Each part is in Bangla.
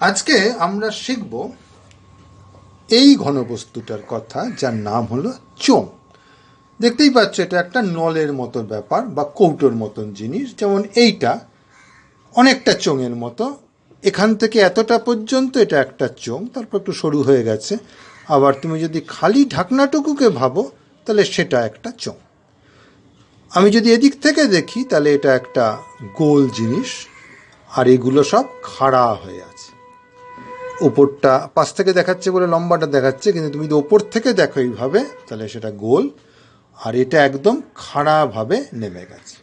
আজকে আমরা শিখব এই ঘনবস্তুটার কথা, যার নাম হলো চোঙ। দেখতেই পাচ্ছ এটা একটা নলের মতো ব্যাপার বা কৌটোর মতন জিনিস। যেমন এইটা অনেকটা চোঙের মতো, এখান থেকে এতটা পর্যন্ত এটা একটা চোঙ, তারপর একটু সরু হয়ে গেছে। আবার তুমি যদি খালি ঢাকনাটুকুকে ভাবো তাহলে সেটা একটা চোঙ। আমি যদি এদিক থেকে দেখি তাহলে এটা একটা গোল জিনিস, আর এগুলো সব খাড়া হয়ে আছে। ওপরটা পাশ থেকে দেখাচ্ছে বলে লম্বাটা দেখাচ্ছে, কিন্তু তুমি যদি ওপর থেকে দেখো এইভাবে তাহলে সেটা গোল, আর এটা একদম খাড়াভাবে নেমে গেছে।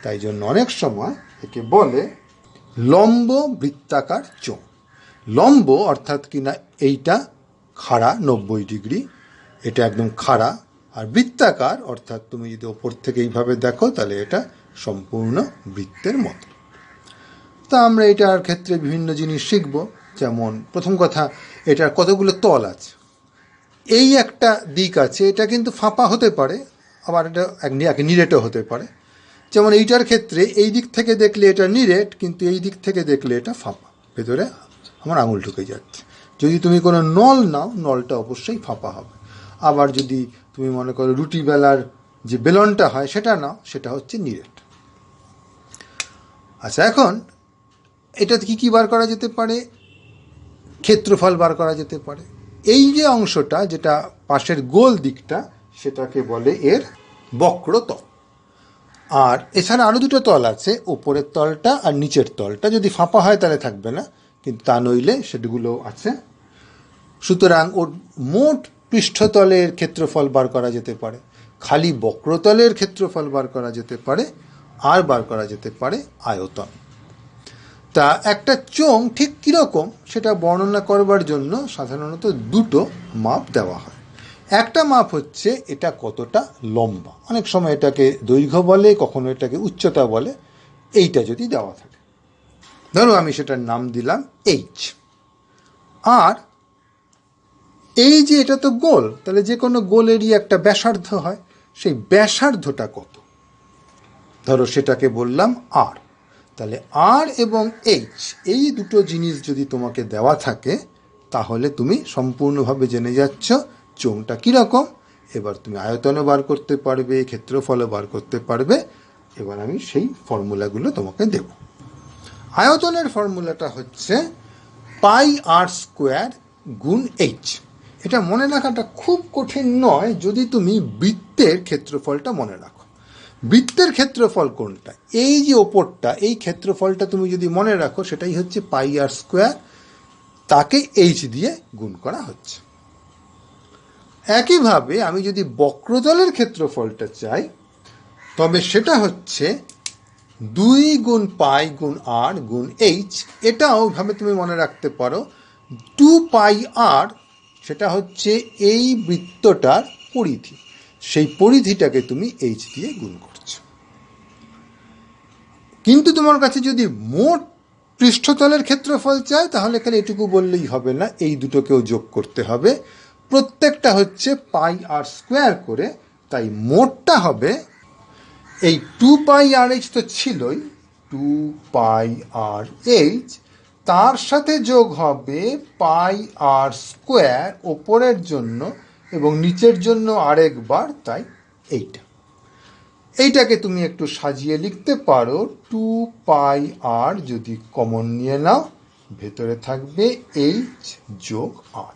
তাই জন্য অনেক সময় একে বলে লম্ব বৃত্তাকার চোঙ। লম্ব অর্থাৎ কিনা এইটা খাড়া 90 ডিগ্রি, এটা একদম খাড়া। আর বৃত্তাকার অর্থাৎ তুমি যদি ওপর থেকে এইভাবে দেখো তাহলে এটা সম্পূর্ণ বৃত্তের মতো। তা আমরা এটার ক্ষেত্রে বিভিন্ন জিনিস শিখব। যেমন প্রথম কথা, এটার কতগুলো তল আছে। এই একটা দিক আছে, এটা কিন্তু ফাঁপা হতে পারে, আবার এটা নিরেটও হতে পারে। যেমন এইটার ক্ষেত্রে এই দিক থেকে দেখলে এটা নিরেট, কিন্তু এই দিক থেকে দেখলে এটা ফাঁপা, ভেতরে আমার আঙুল ঢুকে যাচ্ছে। যদি তুমি কোনো নল নাও, নলটা অবশ্যই ফাঁপা হবে। আবার যদি তুমি মনে করো রুটি বেলার যে বেলনটা হয় সেটা নাও, সেটা হচ্ছে নিরেট। আচ্ছা, এখন এটা কি বার করা যেতে পারে? ক্ষেত্রফল বার করা যেতে পারে। এই যে অংশটা, যেটা পাশের গোল দিকটা, সেটাকে বলে এর বক্রতল। আর এছাড়া আরও দুটো তল আছে, ওপরের তলটা আর নিচের তলটা। যদি ফাঁপা হয় তাহলে থাকবে না, কিন্তু তা নইলে সেগুলো আছে। সুতরাং ওর মোট পৃষ্ঠতলের ক্ষেত্রফল বার করা যেতে পারে, খালি বক্রতলের ক্ষেত্রফল বার করা যেতে পারে, আর বার করা যেতে পারে আয়তন। তা একটা চোঙ ঠিক কীরকম সেটা বর্ণনা করবার জন্য সাধারণত দুটো মাপ দেওয়া হয়। একটা মাপ হচ্ছে এটা কতটা লম্বা, অনেক সময় এটাকে দৈর্ঘ্য বলে, কখনো এটাকে উচ্চতা বলে। এইটা যদি দেওয়া থাকে, ধরো আমি সেটার নাম দিলাম এইচ। আর এই যে এটা তো গোল, তাহলে যে কোনো গোলেরই একটা ব্যাসার্ধ হয়, সেই ব্যাসার্ধটা কত, ধরো সেটাকে বললাম আর। তাহলে আর এবং এইচ, এই দুটো জিনিস যদি তোমাকে দেওয়া থাকে তাহলে তুমি সম্পূর্ণভাবে জেনে যাচ্ছ চোঙটা কীরকম। এবার তুমি আয়তনও বার করতে পারবে, ক্ষেত্রফলও বার করতে পারবে। এবার আমি সেই ফর্মুলাগুলো তোমাকে দেব। আয়তনের ফর্মুলাটা হচ্ছে পাই আর স্কোয়ার গুণ এইচ। এটা মনে রাখাটা খুব কঠিন নয় যদি তুমি বৃত্তের ক্ষেত্রফলটা মনে রাখো। বৃত্তের ক্ষেত্রফল কোনটা? এই যে ওপরটা, এই ক্ষেত্রফলটা তুমি যদি মনে রাখো, সেটাই হচ্ছে পাই আর স্কোয়ার, তাকে এইচ দিয়ে গুণ করা হচ্ছে। একইভাবে আমি যদি বক্রতলের ক্ষেত্রফলটা চাই, তবে সেটা হচ্ছে 2 গুণ পাই গুণ আর গুণ এইচ। এটাও ওইভাবে তুমি মনে রাখতে পারো, 2 পাই আর, সেটা হচ্ছে এই বৃত্তটার পরিধি, সেই পরিধিটাকে তুমি এইচ দিয়ে গুণ করছো। কিন্তু তোমার কাছে যদি মোট পৃষ্ঠতলের ক্ষেত্রফল চাই, তাহলে এখানে এটুকু বললেই হবে না, এই দুটোকেও যোগ করতে হবে। প্রত্যেকটা হচ্ছে পাই আর স্কোয়ার করে, তাই মোটটা হবে এই 2 পাই আর এইচ তো ছিলই, 2 পাই আর এইচ, তার সাথে যোগ হবে পাই আর স্কোয়ার ওপরের জন্য এবং নিচের জন্য আরেকবার, তাই এইটাকে তুমি একটু সাজিয়ে লিখতে পারো 2 পাই আর, যদি কমন নিয়ে নাও ভেতরে থাকবে এইচ যোগ আর।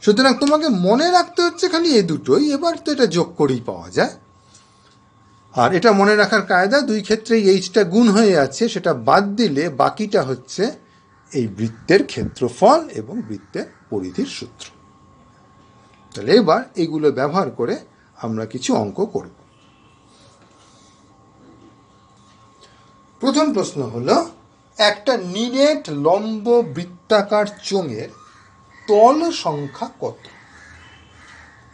সুতরাং তোমাকে মনে রাখতে হচ্ছে খালি এই দুটোই, এবার তো এটা যোগ করেই পাওয়া যায়। আর এটা মনে রাখার কায়দা, দুই ক্ষেত্রেই এইচটা গুণ হয়ে আছে, সেটা বাদ দিলে বাকিটা হচ্ছে এই বৃত্তের ক্ষেত্রফল এবং বৃত্তের পরিধির সূত্র। তাহলে এবার এগুলো ব্যবহার করে আমরা কিছু অঙ্ক করব। প্রথম প্রশ্ন হলো, একটা নিরেট লম্ব বৃত্তাকার চোঙের তল সংখ্যা কত,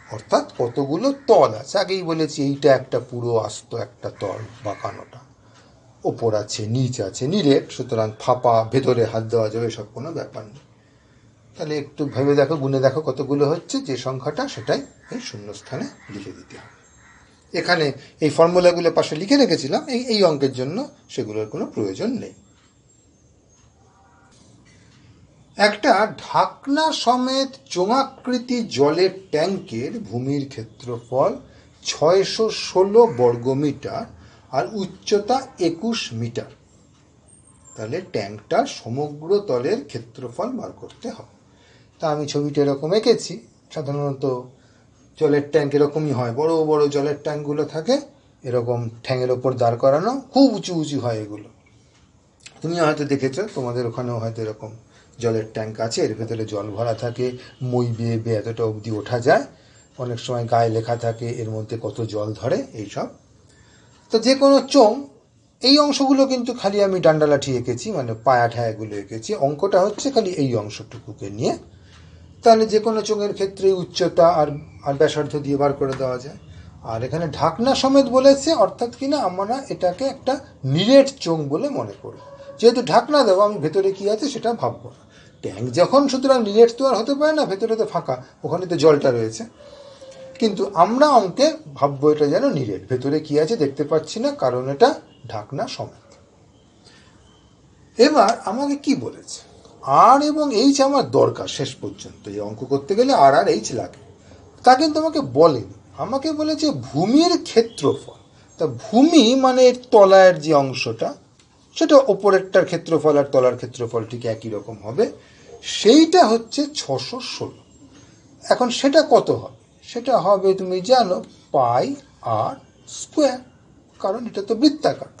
অর্থাৎ কতগুলো তল আছে। আগেই বলেছি এইটা একটা পুরো আস্ত একটা তল, বাঁকানোটা, ওপর আছে নিচ আছে, নিরেট, সুতরাং ফাঁপা, ভেতরে হাত দেওয়া যাবে, সব কোনো ব্যাপার নেই। তাহলে একটু ভেবে দেখো, গুনে দেখো কতগুলো হচ্ছে, যে সংখ্যাটা সেটাই এই শূন্যস্থানে লিখে দিতে হবে। এখানে এই ফর্মুলাগুলো পাশে লিখে রেখেছিলাম, এই অঙ্কের জন্য সেগুলোর কোনো প্রয়োজন নেই। একটা ঢাকনা সমেত চোঙাকৃতি জলের ট্যাঙ্কের ভূমির ক্ষেত্রফল 616 বর্গমিটার আর উচ্চতা 21 মিটার। তাহলে ট্যাঙ্কটার সমগ্র তলের ক্ষেত্রফল বার করতে হবে। তা আমি ছবিটা এরকম এঁকেছি। সাধারণত জলের ট্যাঙ্ক এরকমই হয়, বড় বড় জলের ট্যাঙ্কগুলো থাকে এরকম ঠ্যাঙের ওপর দাঁড় করানো, খুব উঁচু উঁচু হয় এগুলো। তুমি হয়তো দেখেছো, তোমাদের ওখানেও হয়তো এরকম জলের ট্যাঙ্ক আছে, এর ভেতরে জল ভরা থাকে, মই বেয়ে বেয়ে এতটা অবধি ওঠা যায়, অনেক সময় গায়ে লেখা থাকে এর মধ্যে কত জল ধরে এইসব। তো যে কোনো চোঙ, এই অংশগুলো কিন্তু খালি আমি ডান্ডা লাঠি এঁকেছি, মানে পায়া ঠায়াগুলো এঁকেছি, অঙ্কটা হচ্ছে খালি এই অংশটুকুকে নিয়ে। তাহলে যে কোনো চোঙের ক্ষেত্রে উচ্চতা আর ব্যাসার্ধ দিয়ে বার করে দেওয়া যায়। আর এখানে ঢাকনা সমেত বলেছে, অর্থাৎ কিনা আমরা এটাকে একটা নিরেট চোঙ বলে মনে করি। যেহেতু ঢাকনা দেবো, আমি ভেতরে কি আছে সেটা ভাববো না। ট্যাঙ্ক যখন, সুতরাং নিরেট তো আর হতে পারে না, ভেতরে তো ফাঁকা, ওখানে তো জলটা রয়েছে। কিন্তু আমরা অঙ্কে ভাববো এটা যেন নিরেট, ভেতরে কি আছে দেখতে পাচ্ছি না, কারণ এটা ঢাকনা সমেত। এবার আমাকে কি বলেছে, আর এবং এইচ আমার দরকার শেষ পর্যন্ত, এই অঙ্ক করতে গেলে আর এইচ লাগে। তা কিন্তু আমাকে বলেনি, আমাকে বলেছে ভূমির ক্ষেত্রফল। তা ভূমি মানে তলার যে অংশটা, সেটা ওপরেরটার ক্ষেত্রফল আর তলার ক্ষেত্রফল ঠিক একই রকম হবে, সেইটা হচ্ছে 616। এখন সেটা কত হবে? সেটা হবে, তুমি জানো, পাই আর স্কোয়ার, কারণ এটা তো বৃত্তাকার।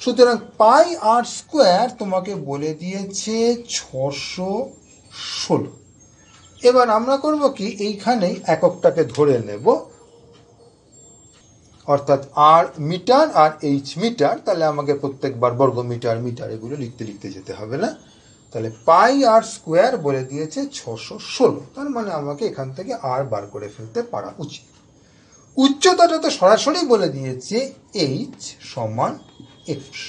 সুতরাং পাই আর স্কোয়ার তোমাকে বলে দিয়েছে 616। এবার আমরা করব কি, এইখানেই এককটাকে ধরে নেব, অর্থাৎ আর মিটার আর এইচ মিটার। তাহলে আমাকে প্রত্যেকবার বর্গ মিটার মিটার এগুলো লিখতে লিখতে যেতে হবে না। তাহলে পাই আর স্কোয়ার বলে দিয়েছে 616, তার মানে আমাকে এখান থেকে আর বার করে ফেলতে পারা উচিত। উচ্চতাটা তো সরাসরি বলে দিয়েছে এইচ সমান 21।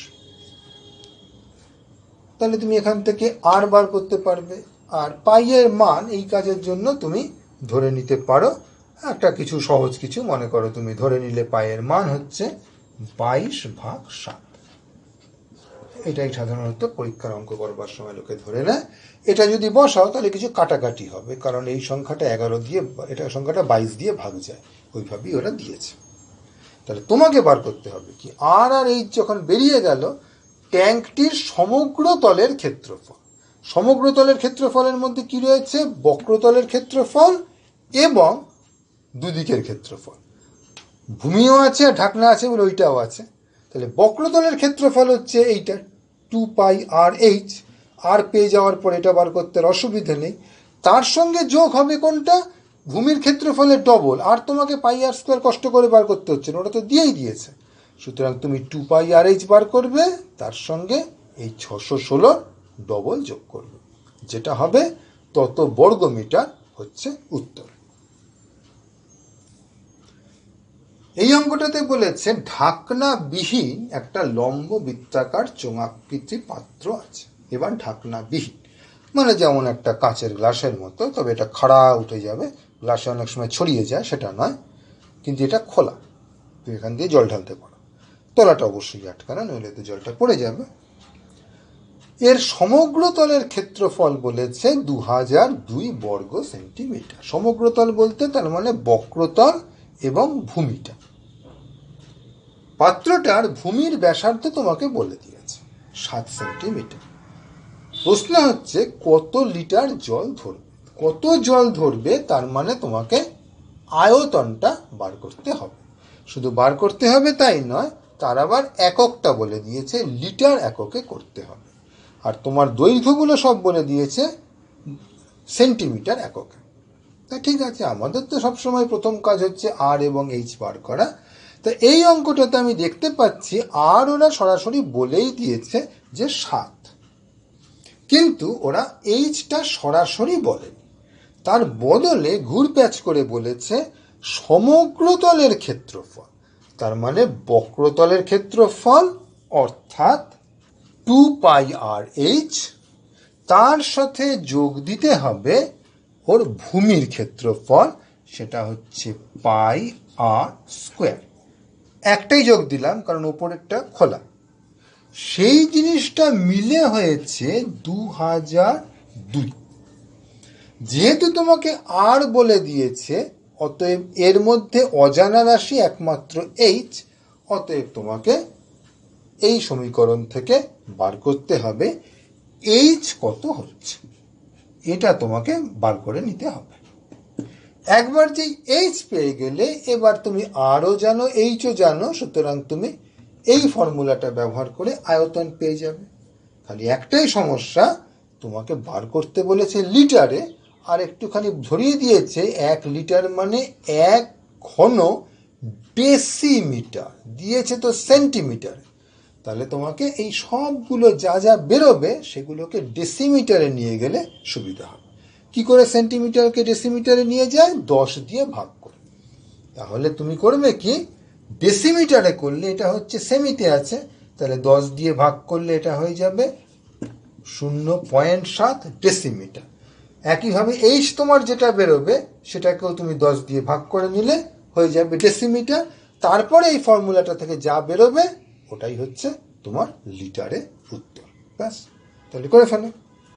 তাহলে তুমি এখান থেকে আর বার করতে পারবে। আর পাইয়ের মান এই কাজের জন্য তুমি ধরে নিতে পারো একটা কিছু সহজ কিছু, মনে করো তুমি ধরে নিলে পাইয়ের মান হচ্ছে 22/7। এটাই সাধারণত পরীক্ষার অঙ্ক করবার সময় লোকে ধরে নেয়। এটা যদি বসাও তাহলে কিছু কাটাকাটি হবে, কারণ এই সংখ্যাটা 11 দিয়ে, এটা সংখ্যাটা 22 দিয়ে ভাগ যায়, ওইভাবেই ওরা দিয়েছে। তাহলে তোমাকে বার করতে হবে কি, আর এইচ যখন বেরিয়ে গেল, ট্যাঙ্কটির সমগ্র তলের ক্ষেত্রফল। সমগ্র তলের ক্ষেত্রফলের মধ্যে কি রয়েছে, বক্রতলের ক্ষেত্রফল এবং দুদিকের ক্ষেত্রফল। ভূমিও আছে আর ঢাকনা আছে বলে ওইটাও আছে। তাহলে বক্রতলের ক্ষেত্রফল হচ্ছে এইটা 2 আর এইচ। আর পেয়ে যাওয়ার পর এটা বার করতে অসুবিধে নেই। তার সঙ্গে যোগ হবে কোনটা, ভূমির ক্ষেত্রফলের ডবল। আর তোমাকে পাই আর স্কোয়ার কষ্ট করে বার করতে হচ্ছে না, ওটা তো দিয়েই দিয়েছে। সুতরাং তুমি 2 আর এইচ বার করবে, তার সঙ্গে এই 616 ডবল যোগ করবে, যেটা হবে তত বর্গ মিটার হচ্ছে উত্তর। এই অঙ্কটাতে বলেছে ঢাকনাবিহীন একটা লম্ব বৃত্তাকার চোঙাকৃতি পাত্র আছে। এবার ঢাকনাবিহীন মানে যেমন একটা কাঁচের গ্লাসের মতো, তবে এটা খাড়া উঠে যাবে, গ্লাসে অনেক সময় ছড়িয়ে যায় সেটা নয়, কিন্তু এটা খোলা, তুমি এখান দিয়ে জল ঢালতে পারো। তলাটা অবশ্যই আটকানো, নইলে তো জলটা পড়ে যাবে। এর সমগ্র তলের ক্ষেত্রফল বলেছে 2002 বর্গ সেন্টিমিটার। সমগ্র তল বলতে তার মানে বক্রতল এবং ভূমিটা। পাত্রটার ভূমির ব্যাসার্ধ তোমাকে বলে দিয়েছে 7 সেন্টিমিটার। প্রশ্ন হচ্ছে কত লিটার জল ধরবে। কত জল ধরবে তার মানে তোমাকে আয়তনটা বার করতে হবে। শুধু বার করতে হবে তাই নয়, তার আবার এককটা বলে দিয়েছে, লিটার এককে করতে হবে। আর তোমার দৈর্ঘ্যগুলো সব বলে দিয়েছে সেন্টিমিটার এককে। তা ঠিক আছে, আমাদের তো সবসময় প্রথম কাজ হচ্ছে আর এবং এইচ বার করা। তো এই অঙ্কটাতে আমি দেখতে পাচ্ছি আর ওরা সরাসরি বলেই দিয়েছে যে 7, কিন্তু ওরা এইচটা সরাসরি বলেনি, তার বদলে ঘুরপ্যাচ করে বলেছে সমগ্র তলের ক্ষেত্রফল। তার মানে বক্রতলের ক্ষেত্রফল অর্থাৎ 2 আর এইচ, তার সাথে যোগ দিতে হবে ওর ভূমির ক্ষেত্রফল, সেটা হচ্ছে পাই আর স্কোয়ার। একটাই যোগ দিলাম কারণ ওপরেরটা খোলা। সেই জিনিসটা মিলে হয়েছে 2002। যেহেতু তোমাকে আর বলে দিয়েছে, অতএব এর মধ্যে অজানা রাশি একমাত্র এইচ, অতএব তোমাকে এই সমীকরণ থেকে বার করতে হবে এইচ কত হচ্ছে, এটা তোমাকে বার করে নিতে হবে। একবার যেই এইচ পেয়ে গেলে এবার তুমি আরও জানো, এইচও জানো, সুতরাং তুমি এই ফর্মুলাটা ব্যবহার করে আয়তন পেয়ে যাবে। খালি একটাই সমস্যা, তোমাকে বার করতে বলেছে লিটারে, আর একটুখানি ধরিয়ে দিয়েছে 1 লিটার মানে 1 ঘন ডেসিমিটার, দিয়েছে তো সেন্টিমিটার। তাহলে তোমাকে এই সবগুলো যা যা বেরোবে সেগুলোকে ডেসিমিটারে নিয়ে গেলে সুবিধা হবে। কি করে সেন্টিমিটারকে ডেসিমিটারে নিয়ে যায়? 10 দিয়ে ভাগ করে। তাহলে তুমি করবে কি, ডেসিমিটারে করলে এটা হচ্ছে সেমিতে আছে, তাহলে 10 দিয়ে ভাগ করলে এটা হয়ে যাবে 0.7 ডেসিমিটার। একইভাবে এইচ তোমার যেটা বেরোবে সেটাকেও তুমি 10 দিয়ে ভাগ করে নিলে হয়ে যাবে ডেসিমিটার। তারপরে এই ফর্মুলাটা থেকে যা বেরোবে ওটাই হচ্ছে তোমার লিটারে উত্তর। ব্যাস, তাহলে করে ফেলো।